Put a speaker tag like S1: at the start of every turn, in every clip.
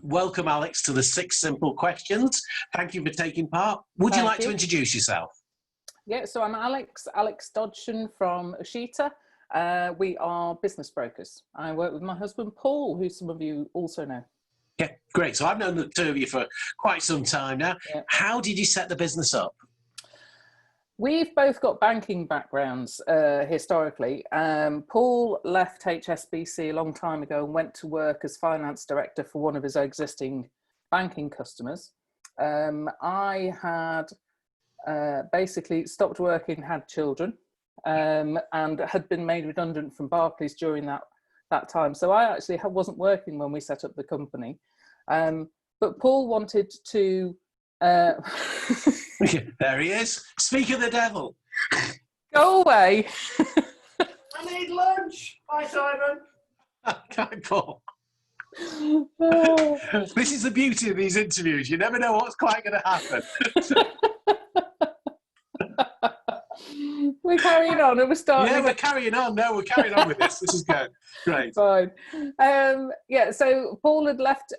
S1: welcome, Alex, to the 6 Simple Questions. Thank you for taking part. Would you like to introduce yourself?
S2: Yeah, so I'm Alex Dodgshon from Ushita. We are business brokers. I work with my husband, Paul, who some of you also know.
S1: Yeah, great. So I've known the two of you for quite some time now. Yeah. How did you set the business up?
S2: We've both got banking backgrounds historically. Paul left HSBC a long time ago and went to work as finance director for one of his existing banking customers. I had basically stopped working, had children, and had been made redundant from Barclays during that time. So I actually wasn't working when we set up the company. But Paul wanted to...
S1: There he is. Speak of the devil.
S2: Go away.
S3: I need lunch. Bye, Simon.
S1: Okay, Paul. This is the beauty of these interviews. You never know what's quite going to happen.
S2: We're carrying on. We're starting.
S1: Yeah, we're carrying on. No, we're carrying on with this. This is good. Great.
S2: Fine. Yeah. So Paul had left,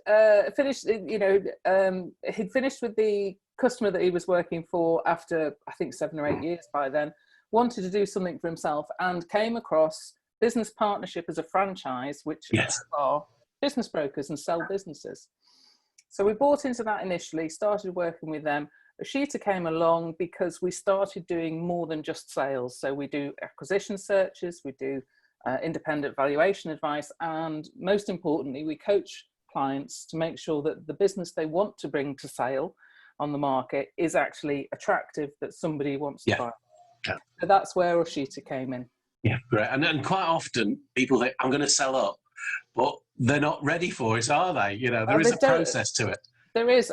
S2: finished. He'd finished with the customer that he was working for after I think 7 or 8 years by then. Wanted to do something for himself and came across business partnership as a franchise, which are business brokers and sell businesses. So we bought into that initially. Started working with them. Ushita came along because we started doing more than just sales. So we do acquisition searches, we do independent valuation advice, and most importantly, we coach clients to make sure that the business they want to bring to sale on the market is actually attractive, that somebody wants to buy. Yeah. So that's where Ushita came in.
S1: Yeah, great. And quite often people think, I'm going to sell up, but they're not ready for it, are they? You know, there is a process to it.
S2: There is.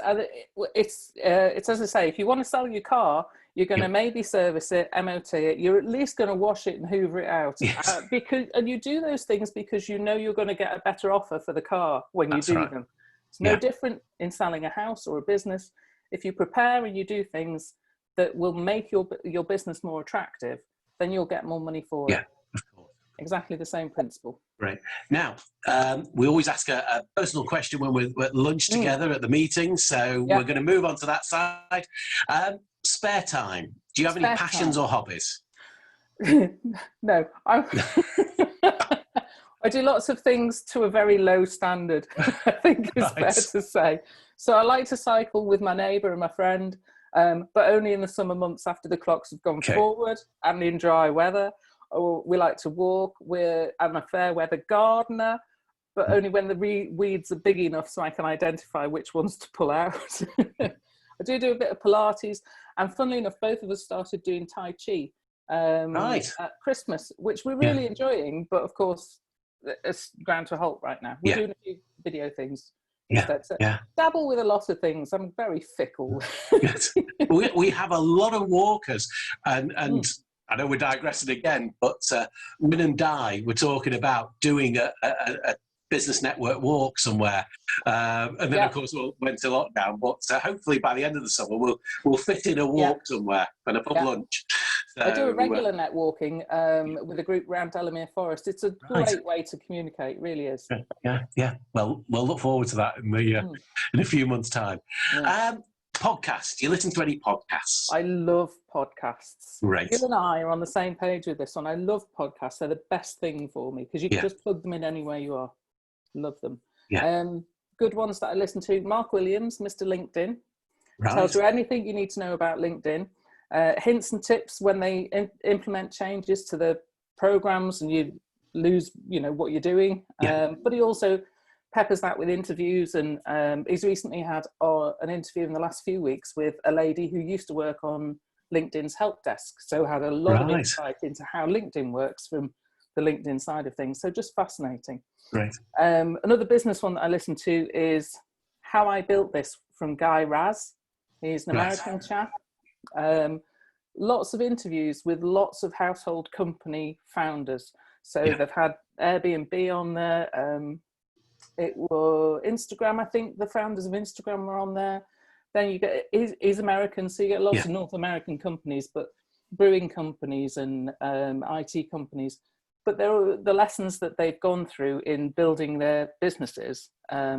S2: It's as I say, if you want to sell your car, you're going to maybe service it, MOT it. You're at least going to wash it and hoover it out.
S1: Yes.
S2: And you do those things because you know you're going to get a better offer for the car when you do them. It's no different in selling a house or a business. If you prepare and you do things that will make your business more attractive, then you'll get more money for it.
S1: Yeah, of course.
S2: Exactly the same principle.
S1: Right. Now, we always ask a personal question when we're at lunch together at the meeting, so we're going to move on to that side. Spare time. Do you have any passions or hobbies?
S2: No. I do lots of things to a very low standard, I think is fair to say. So I like to cycle with my neighbour and my friend, but only in the summer months after the clocks have gone forward and in dry weather. We like to walk. I'm a fair weather gardener, but only when the weeds are big enough so I can identify which ones to pull out. I do a bit of Pilates, and funnily enough, both of us started doing Tai Chi at Christmas, which we're really enjoying, but of course it's ground to a halt right now. We're doing a few video things instead. So dabble with a lot of things. I'm very fickle.
S1: we have a lot of walkers, and I know we're digressing again, but Win and Di were talking about doing a business network walk somewhere, and then of course we went to lockdown. But hopefully by the end of the summer we'll fit in a walk somewhere and a pub lunch. So,
S2: I do a regular networking with a group around Delamere Forest. It's a great way to communicate, it really is.
S1: Yeah. Well, we'll look forward to that in a few months' time. Podcasts. Do you listen to any podcasts?
S2: I love podcasts.
S1: Right.
S2: You and I are on the same page with this one. I love podcasts. They're the best thing for me because you can just plug them in anywhere you are. Love them.
S1: Yeah.
S2: Good ones that I listen to. Mark Williams, Mr. LinkedIn. Tells you anything you need to know about LinkedIn. Hints and tips when they implement changes to the programs and you lose, what you're doing. But he also peppers that with interviews, and he's recently had an interview in the last few weeks with a lady who used to work on LinkedIn's help desk, so had a lot of insight into how LinkedIn works from the LinkedIn side of things. So just fascinating.
S1: Right.
S2: Another business one that I listen to is How I Built This from Guy Raz. He's an American chap. Lots of interviews with lots of household company founders. So they've had Airbnb on there. It was Instagram, I think the founders of Instagram were on there. Then you get, he's American, so you get lots of North American companies, but brewing companies and IT companies. but there are the lessons that they've gone through in building their businesses are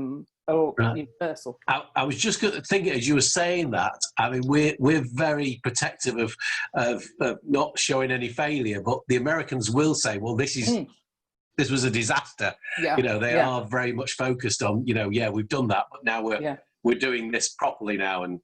S2: universal.
S1: I was just thinking as you were saying that. I mean, we're very protective of not showing any failure, but the Americans will say, "Well, this was a disaster."
S2: Yeah.
S1: You know, they are very much focused on, we've done that, but now we're doing this properly now, and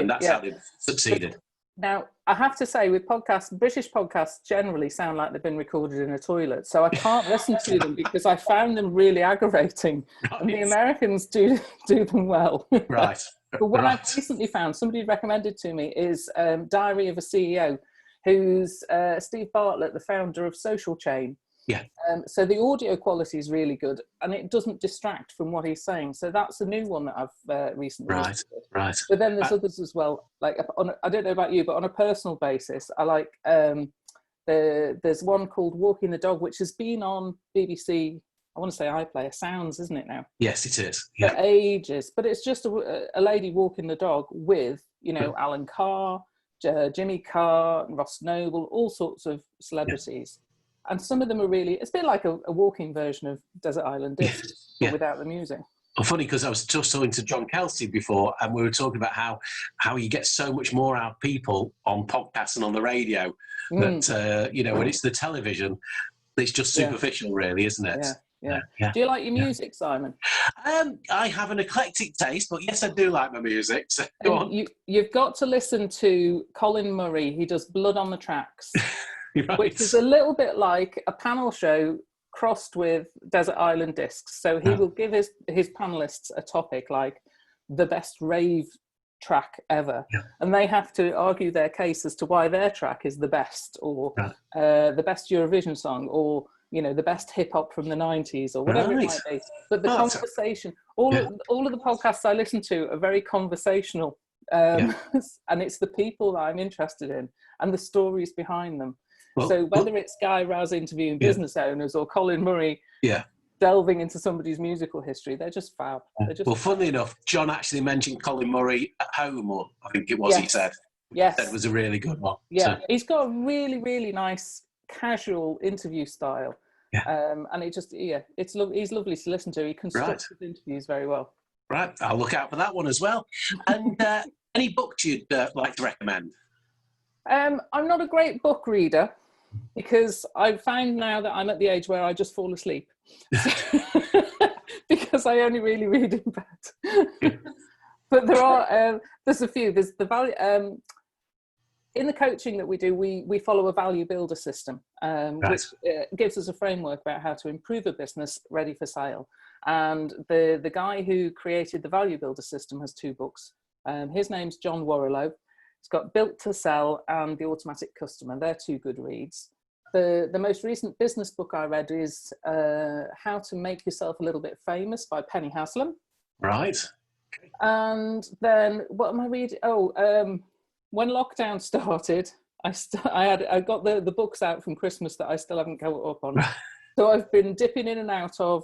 S1: that's how they've succeeded.
S2: Now, I have to say, with podcasts, British podcasts generally sound like they've been recorded in a toilet, so I can't listen to them because I found them really aggravating. Right. And the Americans do them well.
S1: Right.
S2: But what I've recently found, somebody recommended to me, is Diary of a CEO, who's Steve Bartlett, the founder of Social Chain.
S1: Yeah.
S2: So the audio quality is really good, and it doesn't distract from what he's saying. So that's a new one that I've recently listened to.
S1: Right.
S2: But then there's others as well. Like I don't know about you, but on a personal basis, I like there's one called Walking the Dog, which has been on BBC. I want to say iPlayer Sounds, isn't it now?
S1: Yes, it is.
S2: For ages. But it's just a lady walking the dog with Alan Carr, Jimmy Carr, Ross Noble, all sorts of celebrities. Yeah. And some of them are really, it's a bit like a walking version of Desert Island Discs, but without the music.
S1: Well, funny, because I was just talking to John Kelsey before, and we were talking about how you get so much more out of people on podcasts and on the radio that, when it's the television, it's just superficial, really, isn't it?
S2: Yeah. Do you like your music, Simon?
S1: I have an eclectic taste, but yes, I do like my music. So go on.
S2: You've got to listen to Colin Murray. He does Blood on the Tracks.
S1: Right.
S2: Which is a little bit like a panel show crossed with Desert Island Discs. So he will give his panelists a topic like the best rave track ever. Yeah. And they have to argue their case as to why their track is the best, or the best Eurovision song, or the best hip hop from the 90s, or whatever it might be. But the conversation, all of the podcasts I listen to are very conversational. And it's the people that I'm interested in and the stories behind them. So whether it's Guy Raz interviewing business owners or Colin Murray delving into somebody's musical history, they're just fab.
S1: Funnily enough, John actually mentioned Colin Murray at home, or I think it was he said.
S2: Yes.
S1: That was a really good one.
S2: Yeah, he's got a really, really nice casual interview style. Yeah. And it just, he's lovely to listen to. He constructs his interviews very well.
S1: Right, I'll look out for that one as well. And any books you'd like to recommend?
S2: I'm not a great book reader, because I've found now that I'm at the age where I just fall asleep. Because I only really read in bed. But there's a few. There's the value in the coaching that we do. We follow a value builder system, which gives us a framework about how to improve a business ready for sale. And the guy who created the value builder system has 2 books. His name's John Warrilow. It's got Built to Sell and The Automatic Customer. They're 2 good reads. The most recent business book I read is How to Make Yourself a Little Bit Famous by Penny Haslam.
S1: Right.
S2: And then what am I reading? When lockdown started, I got the books out from Christmas that I still haven't caught up on. So I've been dipping in and out of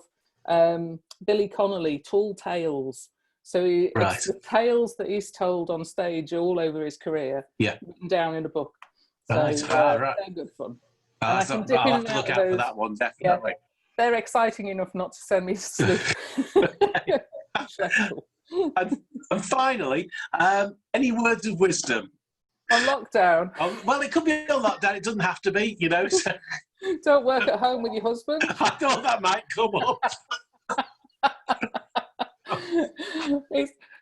S2: Billy Connolly, Tall Tales. So it's the tales that he's told on stage all over his career, written down in a book. So they're good fun.
S1: I'll have to look out for that one, definitely.
S2: They're exciting enough not to send me to sleep.
S1: and finally, any words of wisdom?
S2: On lockdown?
S1: Well, it could be on lockdown. It doesn't have to be, So.
S2: Don't work at home with your husband?
S1: I thought that might come up.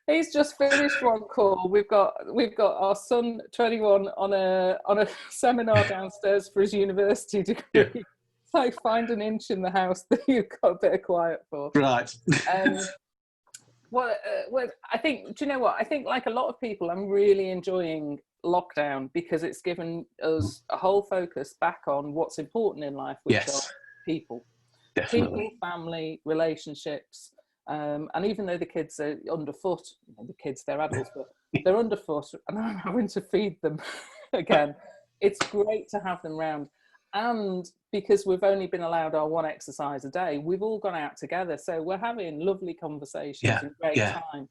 S2: He's just finished one call. We've got our son 21 on a seminar downstairs for his university degree. It's like find an inch in the house that you've got a bit of quiet for.
S1: Right.
S2: What I think, do you know what? I think, like a lot of people, I'm really enjoying lockdown because it's given us a whole focus back on what's important in life, which are people.
S1: Definitely.
S2: People, family, relationships. And even though the kids are underfoot, they're adults, but they're underfoot, and I'm having to feed them again. It's great to have them round. And because we've only been allowed our 1 exercise a day, we've all gone out together. So we're having lovely conversations and great time.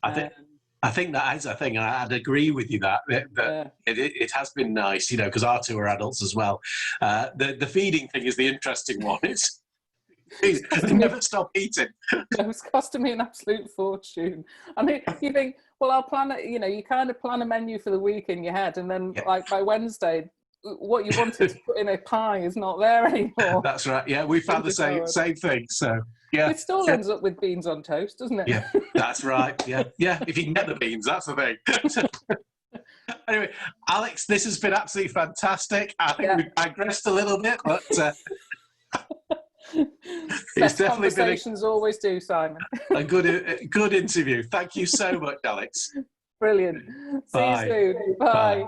S1: I I think that is a thing. I'd agree with you that it has been nice, you know, because our two are adults as well. The feeding thing is the interesting one. They never stop eating.
S2: No, it's costing me an absolute fortune. I mean, you think, well, I'll plan it, you know, you kind of plan a menu for the week in your head, and then like by Wednesday, what you wanted to put in a pie is not there anymore.
S1: That's right. Yeah, we found the same thing. So yeah,
S2: it still ends up with beans on toast, doesn't it?
S1: Yeah, that's right. Yeah, if you can get the beans, that's the thing. Anyway, Alex, this has been absolutely fantastic. I think we've digressed a little bit, but
S2: it's definitely conversations always do, Simon.
S1: a good interview. Thank you so much, Alex.
S2: Brilliant. See you soon. Bye.